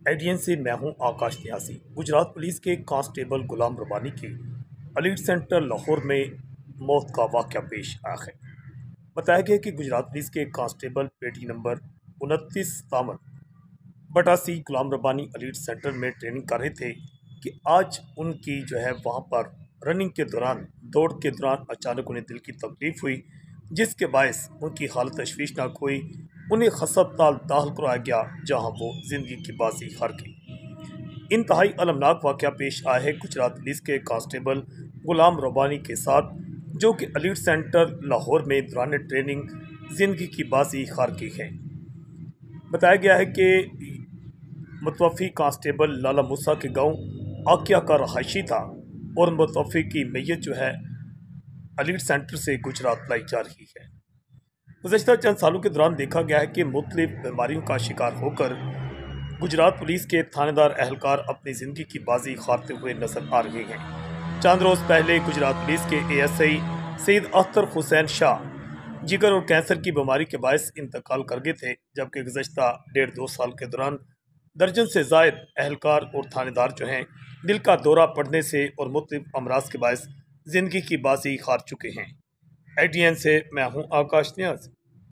ADN से मैं हूं आकाश न्यासी। गुजरात पुलिस के कांस्टेबल गुलाम रबानी की अलीट सेंटर लाहौर में मौत का वाक़या पेश आया है। बताया गया कि गुजरात पुलिस के कांस्टेबल पेटी नंबर 29 गुलाम रबानी अलीट सेंटर में ट्रेनिंग कर रहे थे कि आज उनकी वहाँ पर रनिंग के दौरान दौड़ के दौरान अचानक उन्हें दिल की तकलीफ हुई, जिसके बायस उनकी हालत तशवीशनाक हुई। उन्हें हस्पताल दाखिल करवाया गया, जहां वो जिंदगी की बाजी हार गई। इंतहाई अलमनाक वाक़या पेश आया है गुजरात पुलिस के कांस्टेबल गुलाम रबानी के साथ, जो कि अलीट सेंटर लाहौर में दौरान ट्रेनिंग जिंदगी की बाजी हार गई है। बताया गया है कि मुतवफ़ी कांस्टेबल लाला मूसा के गांव आकिया का रहायशी था और मुतवफ़ी की मैयत अलीट सेंटर से गुजरात लाई जा रही है। गुज़श्ता चंद सालों के दौरान देखा गया है कि मुख्तलिफ बीमारियों का शिकार होकर गुजरात पुलिस के थानेदार अहलकार अपनी ज़िंदगी की बाजी हारते हुए नजर आ रहे हैं। चंद रोज़ पहले गुजरात पुलिस के एएसआई सईद अख्तर हुसैन शाह जिगर और कैंसर की बीमारी के बायस इंतकाल कर गए थे, जबकि गुज़श्ता 1.5-2 साल के दौरान दर्जन से जायद अहलकार और थानेदार दिल का दौरा पड़ने से और मुख्तलिफ अमराज के बायस ज़िंदगी की बाजी हार चुके हैं। एडीएन से मैं हूँ आकाश न्याज।